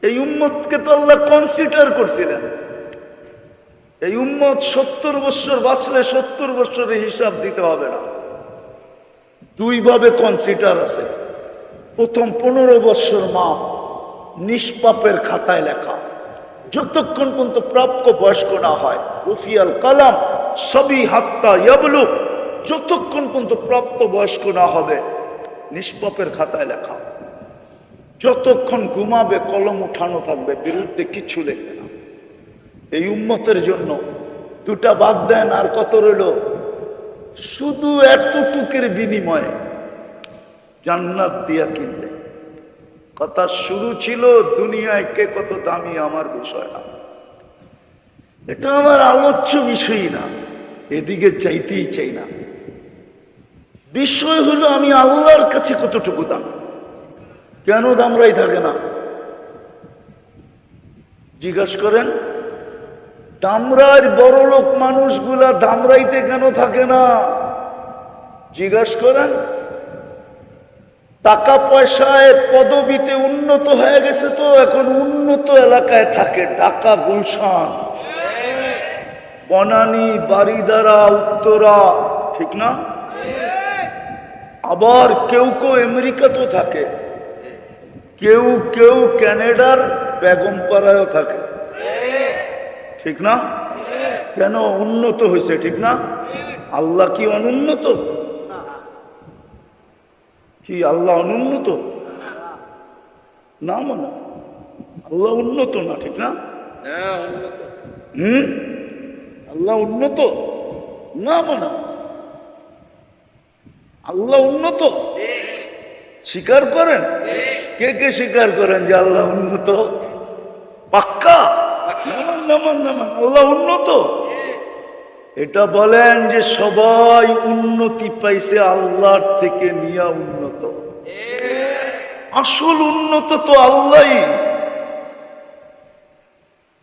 এই উম্মতকে তো আল্লাহ কনসিডার করছিলেন। এই উম্মত 70 বছর বাঁচলে 70 বছরের হিসাব দিতে হবে না। দুই ভাবে কনসিডার আছে। প্রথম 15 বছর মাফ, নিষ্পাপের খাতায় লেখা, যতক্ষণ পর্যন্ত প্রাপ্য বয়স্ক না হয়। রফিয়াল কালাম সবই হাত্তা ইয়াবলুগ, যতক্ষণ পর্যন্ত প্রাপ্ত বয়স্ক না হবে নিষ্পাপের খাতায় লেখা। যতক্ষণ ঘুমাবে কলম উঠানো থাকবে, বিরুদ্ধে কিচ্ছু লিখবে না। এই উম্মতের জন্য দুটা বাদ দেন, আর কত রইল? শুধু এতটুকের বিনিময়ে জান্নাত দিয়া কিনলে। কথা শুরু ছিল দুনিয়ায় কে কত দামি আমার বিষয় না, এটা আমার আলোচ্য বিষয়ই না, এদিকে চাইতেই চাই না। বিষয় হলো আমি আল্লাহর কাছে কতটুকু দাম। কেন দামরাই থাকে না জিজ্ঞাসা করেন? দামরার বড় লোক মানুষগুলা দামরাইতে কেন থাকে না জিজ্ঞাসা করেন? টাকা পয়সায় পদবিতে উন্নত হয়ে গেছে, তো এখন উন্নত এলাকায় থাকে। ঢাকা, গুলশান, বনানী, বারিধারা, উত্তরা, ঠিক না? আবার কেউ কেউ আমেরিকাতেও থাকে, কেউ কেউ কানাডার বেগমপাড়ায়ও থাকে, ঠিক না? কেন? উন্নত হয়েছে, ঠিক না? আল্লাহ কি অনুন্নত? কি আল্লাহ অনুন্নত? না, মানে আল্লাহ উন্নত না, ঠিক না? আল্লাহ উন্নত না, মানে আল্লাহ উন্নত স্বীকার করেন? কে কে স্বীকার করেন যে আল্লাহ উন্নত? পাক্কা? আল্লাহ উন্নত। এটা বলেন যে সবাই উন্নতি পাইছে আল্লাহর থেকে নিয়া উন্নত। আসল উন্নত তো আল্লাহই।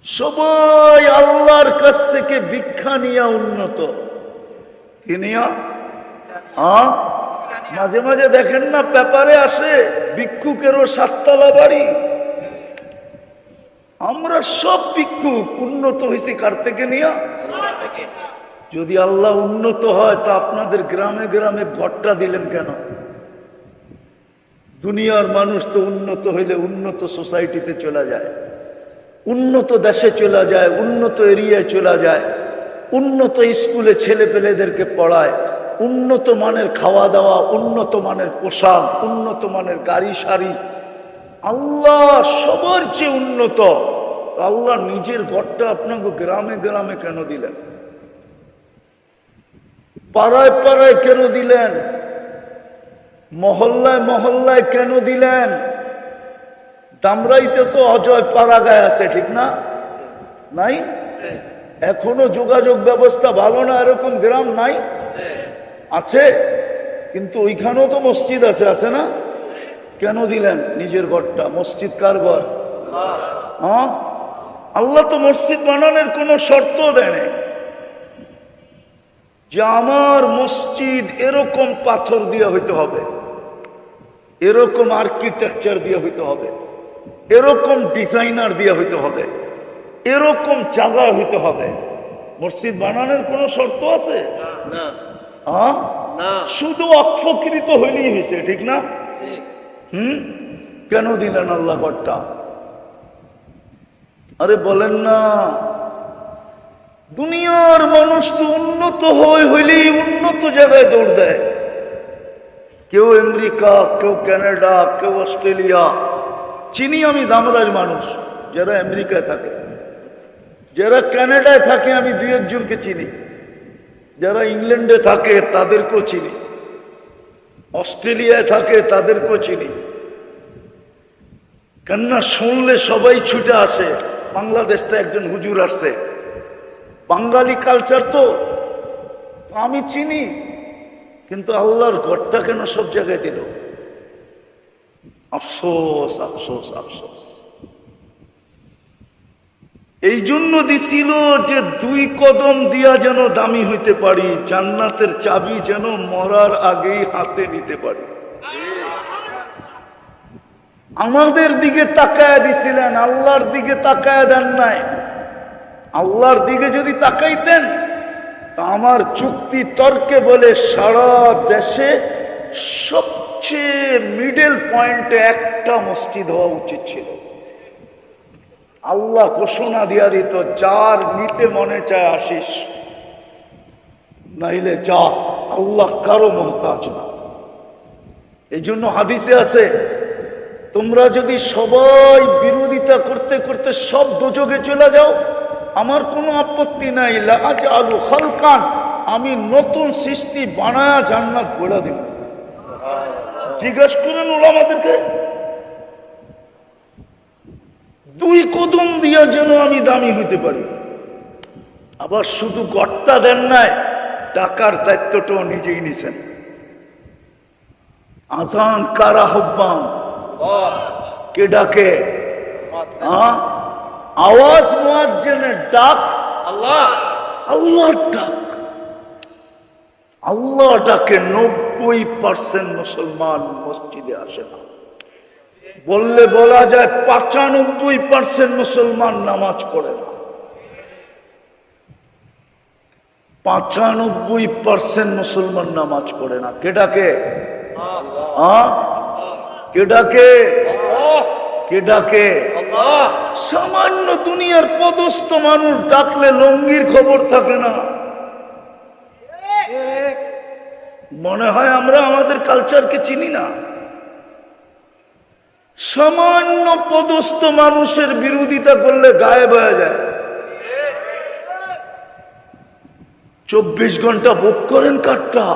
সবাই আল্লাহর কাছ থেকে ভিক্ষা নিয়া উন্নত। কি নিয়া? মাঝে মাঝে দেখেন না পেপারে আসে ভিক্ষুকেরও 7 তলা বাড়ি। আমরা সব ভিক্ষুক। উন্নত হয়েছি কার থেকে নিয়া? যদি আল্লাহ উন্নত হয় তা আপনাদের গ্রামে গ্রামে ভট্টা দিলেন কেন? দুনিয়ার মানুষ তো উন্নত হইলে উন্নত সোসাইটিতে চলে যায়, উন্নত দেশে চলে যায়, উন্নত এরিয়ায় চলে যায়, উন্নত স্কুলে ছেলে পেলেদেরকে পড়ায়, উন্নত মানের খাওয়া দাওয়া, উন্নত মানের পোশাক, উন্নত মানের গাড়ি সারি। আল্লাহ সবার চেয়ে উন্নত। আল্লাহ নিজের ঘরটা আপনাকে গ্রামে গ্রামে কেন দিলেন? পাড়ায় পাড়ায় কেন দিলেন? মহল্লায় মহল্লায় কেন দিলেন? দামরাইতে তো অজয় পাড়াগায় আছে, ঠিক না? নাই? এখনো যোগাযোগ ব্যবস্থা ভালো না, এরকম গ্রাম নাই? আছে, কিন্তু ওইখানেও তো মসজিদ আছে, আছে না? কেন দিলেন নিজের ঘরটা? মসজিদ কার ঘর? হ্যাঁ, আল্লাহ তো মসজিদ বানানোর কোনো শর্ত দেয় না যে আমার মসজিদ এরকম পাথর দিয়ে হইতে হবে, এরকম আর্কিটেকচার দিয়ে হইতে হবে, এরকম ডিজাইনার দিয়ে হইতে হবে, এরকম জায়গা হইতে হবে। মসজিদ বানানোর কোনো শর্ত আছে? না। শুধু অক্ষকৃত হইলেই হয়েছে, ঠিক না? কেন দিলেন আল্লাহ ঘরটা? আরে বলেন না। দুনিয়ার মানুষ তো উন্নত হইলেই উন্নত জায়গায় দৌড় দেয়। কেউ আমেরিকা, কেউ কানাডা, কেউ অস্ট্রেলিয়া। চিনি আমি দামরার মানুষ যারা আমেরিকায় থাকে, যারা কানাডায় থাকে আমি 2-1 জনকে চিনি, যারা ইংল্যান্ডে থাকে তাদেরকেও চিনি, অস্ট্রেলিয়ায় থাকে তাদেরকেও চিনি। কেননা শুনলে সবাই ছুটে আসে। বাংলাদেশ থেকে একজন হুজুর আসছে, বাঙালি কালচার তো আমি চিনি, কিন্তু আল্লাহর ঘরটা কেন সব জায়গায় দিল? আফসোস, আফসোস, আফসোস। এই জন্য দিছিল যে 2 কদম দিয়া যেন দামি হইতে পারি, জান্নাতের চাবি যেন মরার আগেই হাতে নিতে পারি। আমাদের দিকে তাকায় দিছিলেন, আল্লাহর দিকে তাকায় দেন নাই। আল্লাহর দিকে যদি তাকাইতেন, তা আমার যুক্তি তর্কে বলে সারা দেশে সবচেয়ে মিডল পয়েন্টে একটা মসজিদ হওয়া উচিত ছিল। আল্লাহ ঘোষণা দিয়া দিত, যার নিতে মনে চায় আসিস, নাইলে যা, আল্লাহ কারো মহতাজ না। এই জন্য হাদিসে আছে, তোমরা যদি সবাই বিরোধিতা করতে করতে সব দোজখে চলে যাও, আমার কোনো আপত্তি নাই। লাআজআলু খালকান, আমি নতুন সৃষ্টি বানায়া জান্নাত গড়া দিব। জিজ্ঞাসা করেন ওলামাদেরকে, 2 কদম দিয়া যেন আমি দামি হইতে পারি। আবার শুধু গড়টা দেন নাই, টাকার দায়িত্বটাও নিজেই নিছেন। আজান কার আহ্বান, কে ডাকে? আওয়াজ মুয়াজ্জিনের ডাক, আল্লাহ। আল্লাহর ডাক, আল্লাহ ডাকে। 90% মুসলমান মসজিদে আসে না। বললে বলা যায় 95% মুসলমান নামাজ পড়ে না। 95% মুসলমান নামাজ পড়ে না। কে ডাকে? কে ডাকে? কে ডাকে? সামান্য দুনিয়ার পদস্থ মানুষ ডাকলে লঙ্গির খবর থাকে না। মনে হয় আমরা আমাদের কালচারকে চিনি না। সামান্য পদস্থ মানুষের বিরোধিতা করলে গায়েব হয়ে যায়। 24 ঘন্টা বুক করেন কাঠটা,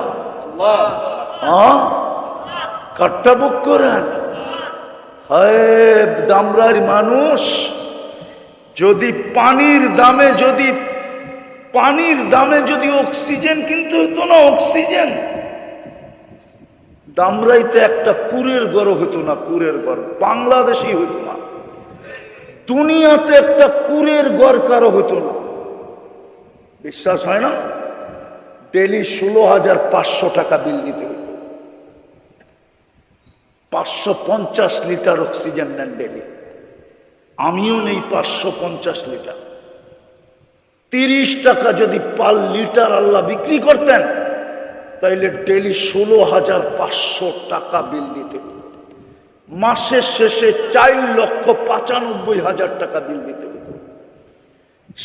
কাঠটা বুক করেন। হায় দামরার মানুষ, যদি পানির দামে যদি অক্সিজেন কিনতে হতো না, অক্সিজেন, দামরাইতে একটা কুরের ঘর হতো না। কুরের ঘর বাংলাদেশই হতো না, দুনিয়াতে একটা কুরের ঘর কারো হতো না। বিশ্বাস হয় না? ডেলি 16,500 টাকা বিল দিতে হতো। 550 লিটার অক্সিজেন নেন ডেলি। আমিও নেই 550 লিটার। 30 টাকা যদি পার লিটার আল্লাহ বিক্রি করতেন, তাইলে ডেলি 16,500 টাকা বিল দিতে হতো। মাসের শেষে 4,95,000 টাকা বিল দিতে হতো।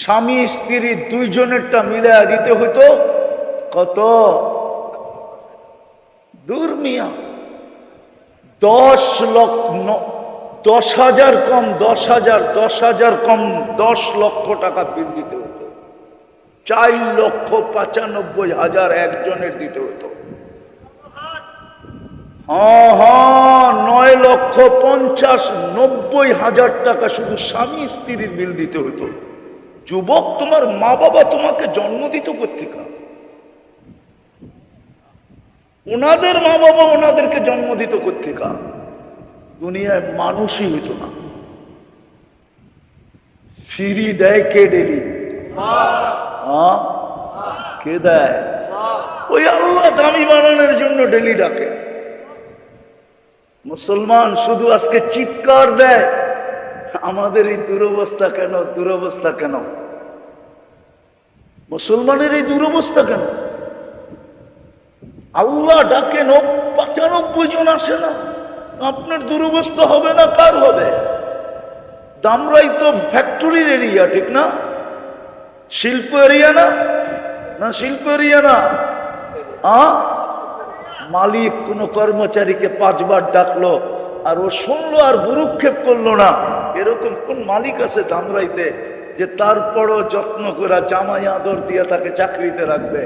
স্বামী স্ত্রী দুইজনেরটা মিলাইয়া দিতে হতো কত? দূর মিয়া, 10,000 কম 10 লক্ষ টাকা বিল দিতে হতো। 4,95,000 একজনের দিতে হতো। 9,50,90,000 টাকা শুধু স্বামী স্ত্রীর বিল দিতে হতো। যুবক, তোমার মা বাবা তোমাকে জন্ম দিত কোত্থেকে? ওনাদের মা বাবা ওনাদেরকে জন্ম দিত কোত্থেকে? দুনিয়ায় মানুষই হইতো না। ফিরি দেয় কে ডেলি? কে দেয়? ওই আল্লাহ দামি বানানোর জন্য ডেলি ডাকে। মুসলমান শুধু আজকে চিৎকার দেয়, আমাদের এই দুরবস্থা কেন? দুরবস্থা কেন? মুসলমানের এই দুরবস্থা কেন? আল্লাহ ডাকে 95 জন আসে না। আপনার দুরবস্থা হবে না, কার হবে? দামরাই তো ফ্যাক্টরির এরিয়া, ঠিক না? শিল্প এরিয়া না? না শিল্প এরিয়া না। মালিক কোন কর্মচারীকে 5 বার ডাকলো আর ও শুনলো আর ভুরুক্ষেপ করলো না, এরকম কোন মালিক আছে দামরাইতে যে তারপরও যত্ন করে জামাই আদর দিয়ে তাকে চাকরিতে রাখবে?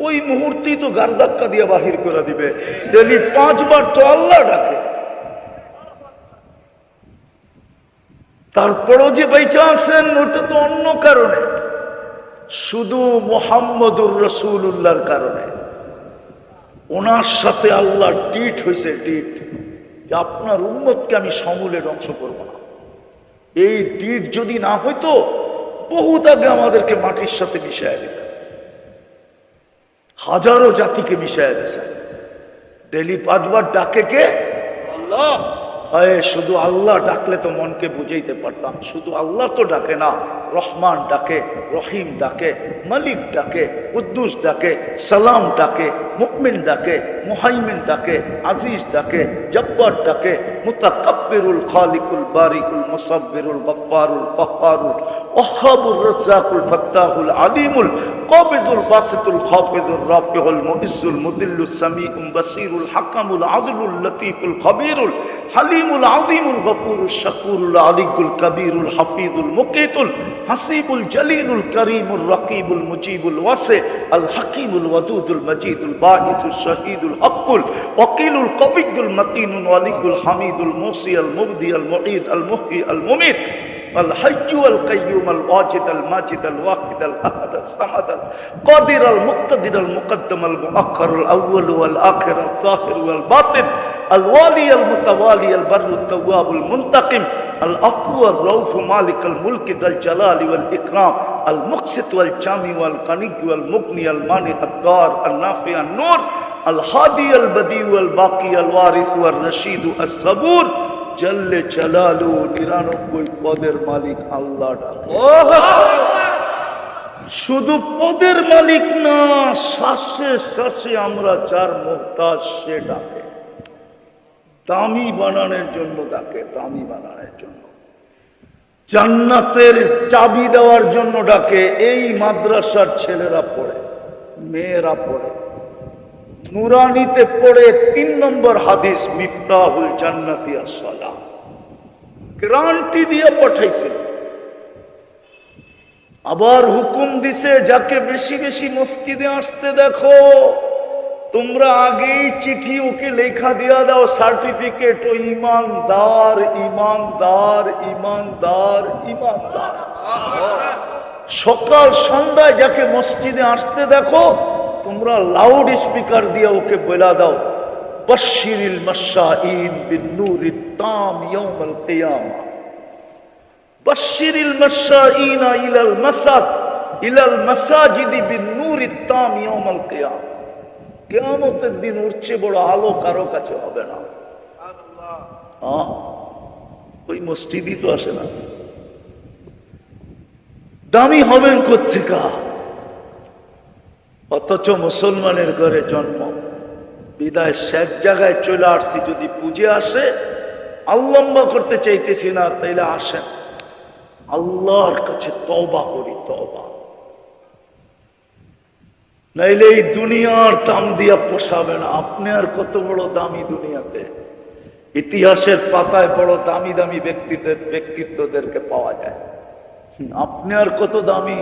ওই মুহূর্তেই তো গার ধাক্কা দিয়ে বাহির করে দিবে। ডেলি 5 বার তো আল্লাহ ডাকে, তারপরও যে বেঁচে আছেন ওটা তো অন্য কারণে, শুধু মুহাম্মদুর রাসূলুল্লাহর কারণে। ওনার সাথে আল্লাহ ডিট হয়েছে, ডিট, যে আপনার উম্মতকে আমি সমূলে ধ্বংস করব না। এই ডিট যদি না হইতো বহুত আগে আমাদেরকে মাটির সাথে মিশাইয়া দিত, হাজারো জাতিকে মিশাইয়া দিয়েছে। ডেলি 5 বার ডাকে কে? আল্লাহ। হয় শুধু আল্লাহ ডাকলে তো মনকে বুঝাইতে পারতাম, শুধু আল্লাহ তো ডাকে না, রহমান ডাকে, রহিম ডাকে, মালিক ডাকে, কুদ্দুস ডাকে, সালাম ডাকে, মুকমিন ডাকে, মুহাইমিন ডাকে, আজিজ ডাকে, জব্বার ডাকে, মুতাকাব্বিরুল খালিকুল বারিকুল মুসাব্বিরুল গফফারুল কহ্হারুল ওয়াহ্হাবুর রাজ্জাকুল ফাত্তাহুল আলিমুল কাবিদুল বাসিতুল খাফিদুর রাফিউল মুইজ্জুল মুদিল্লুস সামিউল বাসিরুল হাকামুল আদলুল লতীফুল খবীরুল হালিমুল আযীমুল গফুরুশ শাকুরুল আলিকুল কবীরুল হাফিজুল মুকিতুল হাসিবুল জলিলুল করিমুর রকিবুল মুজিবুল ওয়াসি আল হাকিমুল ওয়াদুদুল মজিদুল বাঈতুল শহীদুল হকুল ওয়াকিলুল কবিয়ুল মতিনুল ওয়ালিকুল হামিদুল মুসি আল মুবদি আল মুঈদ আল মুহয়ি আল মুমীত الحي والقيوم الواجد الماجد الواحد الأحد الصمد القادر المقتدر المقدم المؤخر الأول والآخر الظاهر والباطن الوالي المتوالي البر التواب المنتقم العفو الرؤوف مالك الملك ذا الجلال والإكرام المقسط والجامع والغني والمغني المانع الضار النافع النور الهادي البديع الباقي الوارث والرشيد الصبور জল্লে জালালু 99 পদের মালিক আল্লাহ ডাকে। শুধু পদের মালিক না, শ্বাসে শ্বাসে আমরা যার মুহতাজ সে ডাকে। দামি বানানোর জন্য ডাকে, দামি বানানোর জন্য, জান্নাতের চাবি দেওয়ার জন্য ডাকে। এই মাদ্রাসার ছেলেরা পড়ে, মেয়েরা পড়ে, নুরানিতে পড়ে 3 নম্বর হাদিস মিফতাহুল জান্নাতি আসসালাহ গ্যারান্টি দিয়ে পাঠাইছে। আবার হুকুম দিছে যাকে বেশি বেশি মসজিদে আসতে দেখো তোমরা আগেই চিঠি ওকে লেখা দিয়া দাও, সার্টিফিকেট, ও ইমানদার ইমানদার ইমানদার ইমানদার। সকাল সন্ধ্যায় যাকে মসজিদে আসতে দেখো তোমরা লাউড স্পিকার দিয়ে ওকে বলা দাও, বাশশিরিল মাশাঈন বিন-নূরিত তাম ইয়াউমাল কিয়ামা, বাশশিরিল মাশাঈন ইলাল মাসাজিদ বিন-নূরিত তাম ইয়াউমাল কিয়ামা। কিয়ামতের দিন উঠছে বড় আলো কারো কাছে হবে না। সুবহানাল্লাহ। ওই মসজিদই তো আসে না, দামি হবেন কোত্থেকা? অথচ মুসলমানের ঘরে জন্ম, বিদায় শেষ জায়গায় চলে আসছি। যদি পুজে আসে, আল্লাম্বা করতে চাইতেছি না, তাইলে আসেন আল্লাহর কাছে তওবা করি, তওবা। নাইলে এই দুনিয়ার দাম দিয়া পোষাবে না। আপনি আর কত বড় দামি দুনিয়াতে, ইতিহাসের পাতায় বড় দামি দামি ব্যক্তিত্বদেরকে পাওয়া যায়। আপনি আর কত দামি?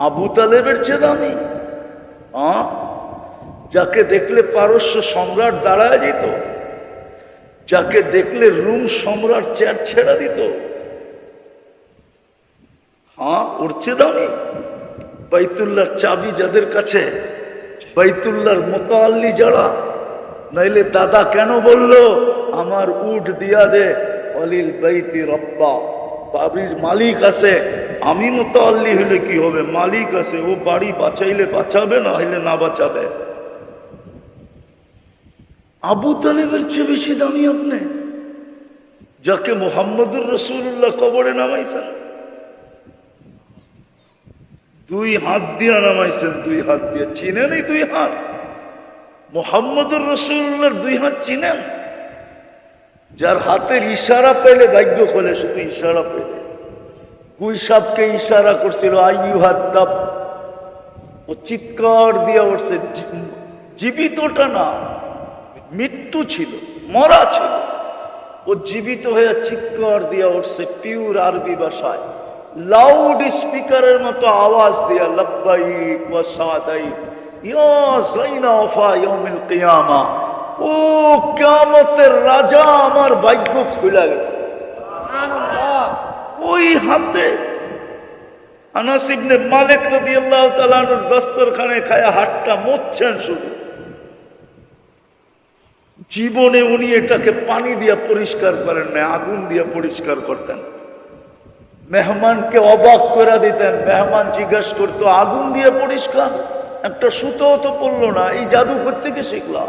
আবু তালেবের চেয়ে দামি? যাকে দেখলে পারস্য সম্রাট দাঁড়ায় যেত, যাকে দেখলে রুম সম্রাট চেয়ার ছেড়া দিত, ওর চেয়ে দামি? বাইতুল্লাহর চাবি যাদের কাছে, বাইতুল্লাহর মুতাআল্লি যারা, নাইলে দাদা কেন বলল আমার উট দিয়া দে, ওয়ালিল বাইতি রব্বা, বাড়ির মালিক আছে, আমি মুতাআল্লি হলে কি হবে? মালিক আছে, ও বাড়ি বাঁচাইলে বাঁচাবে, না হইলে না বাঁচাবে। আবু তালেবের চেয়ে বেশি দামি আপনি, যাকে মুহাম্মদুর রাসূলুল্লাহ কবরে নামাইছেন, 2 হাত দিয়ে নামাইছেন, 2 হাত দিয়ে। চিনেন এই 2 হাত? মুহাম্মদুর রাসূলুল্লাহর 2 হাত চিনেন? যার হাতের ইশারা পেলে ভাগ্য খোলে, শুধু ইশারা পেলে। কুই সাপকে ইশারা করছিল আইয়ুহাদ দাব, ও চিৎকার দিয়ে উঠছে। জীবিতটা না, মৃত্যু ছিল, মরা ছিল, ও জীবিত হয়ে চিৎকার দিয়ে উঠছে পিওর আরবি ভাষায়, লাউড স্পিকারের মতো আওয়াজ দিয়া, লব্বাইক ওয়া সাদাইক ইয়া যাইনা ওয়াফা ইয়াউমিল কিয়ামা। ও কিয়ামতের রাজা, আমার ভাগ্য খুলে গেছে। সুবহানাল্লাহ। ওই হাতে আনাস ইবনে মালিক রাদিয়াল্লাহু তাআলা আনহু দস্তরখানে খায়া হাতটা মুছছেন শুধু। জীবনে উনি এটাকে পানি দিয়ে পরিষ্কার করেন না, আগুন দিয়ে পরিষ্কার করতেন। মেহমানকে অবাক করে দিতেন। মেহমান জিজ্ঞাসা করতো, আগুন দিয়ে পরিষ্কার? একটা সুতো তো পড়লো না, এই জাদু কোত্থেকে শিখলা?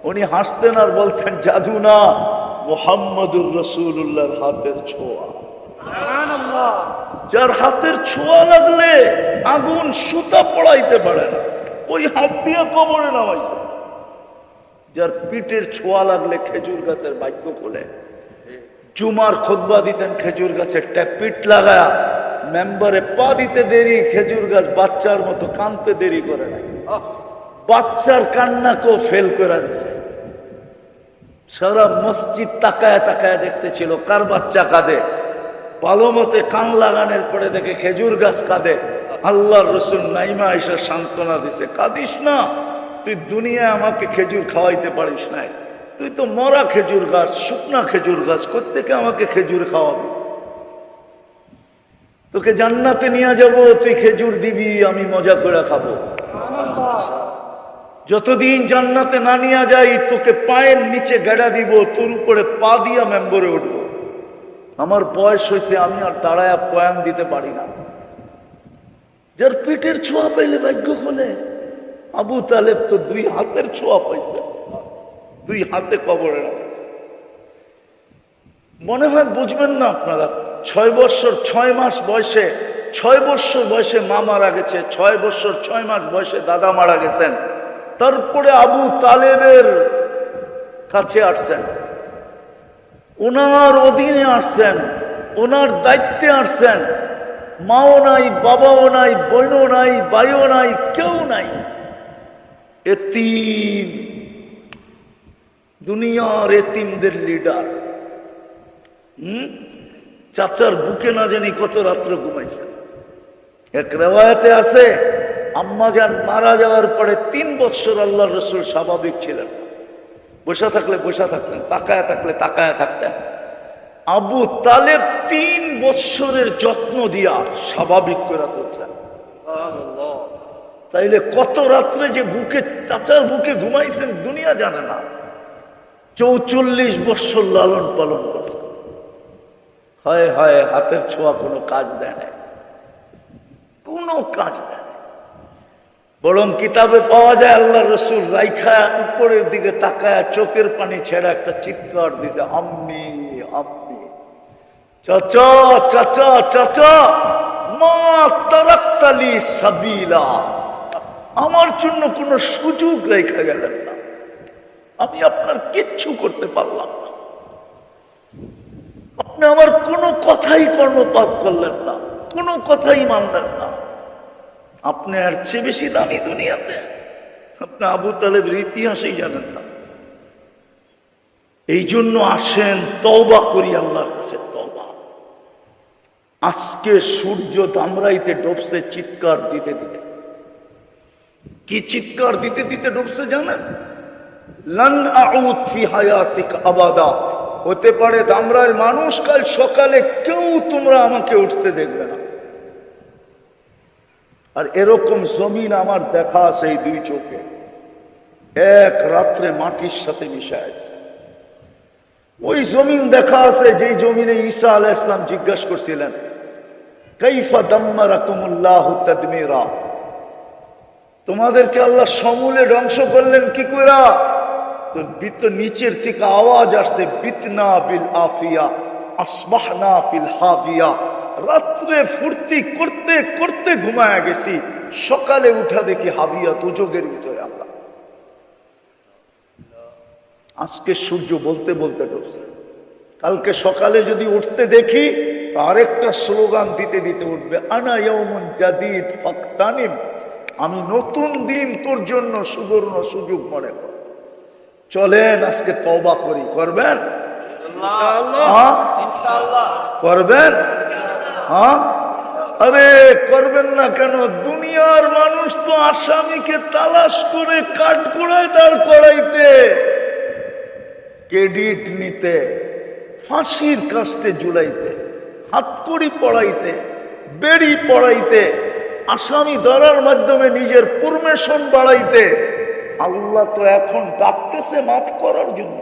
উনি হাসতেন আর বলতেন, জাদু না, মুহাম্মদুর রাসূলুল্লাহর হাতের ছোঁয়া। যার হাতের ছোঁয়া লাগলে আগুন সুতা পড়াইতে পারে না, ওই হাত দিয়ে কবরে নামাইছে। যার পিঠের ছোঁয়া লাগলে খেজুর গাছের ভাগ্য খোলে। জুমার খুতবা দিতেন খেজুর গাছের পিঠ লাগায়া, মেম্বারে পা দিতে দেরি, খেজুর গাছ বাচ্চার মতো কাঁদতে দেরি করে নাই, বাচ্চার কান্নাকেও ফেল করে দিছে। সারা মসজিদ তাকায় তাকায় দেখতেছিল কার বাচ্চা কাঁদে। ভালো মতে কান লাগানোর পরে দেখে খেজুর গাছ কাঁদে। আল্লাহর রাসূল নাইমা এসে সান্ত্বনা দিছে, কাঁদিস না, তুই দুনিয়ায় আমাকে খেজুর খাওয়াইতে পারিস নাই, তুই তো মরা খেজুর গাছ, শুকনা খেজুর গাছ, কোত্থেকে আমাকে খেজুর খাওয়াবি? তোকে জান্নাতে নিয়ে যাব, তুই খেজুর দিবি, আমি মজা করে খাবো। যতদিন জান্নাতে না নিয়ে যাই, তোকে পায়ের নিচে গেড়া দিব, তোর উপরে পা দিয়া মেম্বরে উঠব। আমার বয়স হয়েছে, আমি আর দাঁড়ায় বয়ান দিতে পারি না। যার পিঠের ছোঁয়া পাইলে ভাগ্য খোলে। আবু তালেব তো 2 হাতের ছোঁয়া পাইছে, 2 হাতে কবরে রাখছে। মনে হয় বুঝবেন না আপনারা। 6 বছর 6 মাস বয়সে, 6 বছর বয়সে মা মারা গেছে, 6 বছর 6 মাস বয়সে দাদা মারা গেছেন। তারপরে আবু তালেবের কাছে আসছেন, ওনার অধীনে আসছেন, ওনার দায়িত্বে আসছেন। মাও নাই, বাবাও নাই, বোনও নাই, ভাইও নাই, কেউ নাই, এতিম, দুনিয়ার এতিমদের লিডার। চাচার বুকে না জানি কত রাত্রে ঘুমাইছে। এক রেওয়ায়াতে আছে, আম্মাজান মারা যাওয়ার পরে 3 বছর আল্লাহর রাসূল স্বাভাবিক ছিলেন। বসে থাকলে বসে থাকতেন, তাকায় থাকলে তাকায় থাকতেন। আবু তালেব 3 বছরের যত্ন দিয়া স্বাভাবিক করে তুলছেন। তাইলে কত রাত্রে যে বুকে, চাচার বুকে ঘুমাইছেন দুনিয়া জানে না। 44 বছর লালন পালন করছেন। হায় হায়, হাতের ছোঁয়া কোনো কাজ দেয় না, কোনো কাজ দেয় না। বরং কিতাবে পাওয়া যায় আল্লাহ রসুল রাইখা উপরের দিকে তাকায় চোখের পানি ছেড়ে একটা চিৎকার দিছে, আম্মি আম্মি, চাচা চাচা চাচা, মা তারাক্তালি সাবিলা, আমার জন্য কোনো সুযোগ রেখা গেলেন না, আমি আপনার কিচ্ছু করতে পারলাম না, আপনি আমার কোনো কথাই কর্ণপাত করলেন না, কোনো কথাই মানলেন না। আপনি আর চেয়ে বেশি দামি দুনিয়াতে? আপনি আবু তালেবের ইতিহাসই জানেন না। এই জন্য আসেন তওবা করি আল্লাহর কাছে, তওবা। আজকে সূর্য দামরাইতে ডুবছে চিৎকার দিতে দিতে। কি চিৎকার দিতে দিতে ডুবছে জানেন? লান আউদ ফি হায়াতিক আবাদা, হতে পারে দামরার মানুষ কাল সকালে কেউ তোমরা আমাকে উঠতে দেখবে না। আর এরকম জমিন আমার দেখা আছে এই 2 চোখে, এক রাত্রে মাটির সাথে মিশায়। ওই জমিন দেখা আছে যেই জমিনে ঈসা আলাইহিস সালাম জিজ্ঞাসা করছিলেন, কাইফা দাম্মারাকুমুল্লাহু তাদমিরা, তোমাদেরকে আল্লাহ সমূলে ধ্বংস করলেন কি কইরা? তো নিচের থেকে আওয়াজ আসছে, বিতনা বিল আফিয়া আসবাহনা ফিল হাবিয়া, রাত্রে ফুর্তি করতে করতে ঘুমায়া গেছি, সকালে উঠা দেখি হাবিয়া, দুজকের ভিতরে আমরা। আজকে সূর্য বলতে বলতে ডুবছে, কালকে সকালে যদি উঠতে দেখি আরেকটা স্লোগান দিতে দিতে উঠবে, আনা ইয়াউমুন জাদীদ ফাকতানিম, আমি নতুন দিন তোর জন্য সুবর্ণ সুযোগ মনে কর। চলেন আজকে তওবা করি, করবেন? করবেন? আরে করবেন না কেন? দুনিয়ার মানুষ তো আসামিকে তালাশ করে কাঠগড়ায় দাঁড় করাইতে, ক্রেডিট নিতে, ফাঁসির কাস্টে ঝুলাইতে, হাতকড়ি পড়াইতে, বেড়ি পড়াইতে, আসামি ধরার মাধ্যমে নিজের পারমিশন বাড়াইতে। আল্লাহ তো এখন ডাকতেছে মাফ করার জন্য।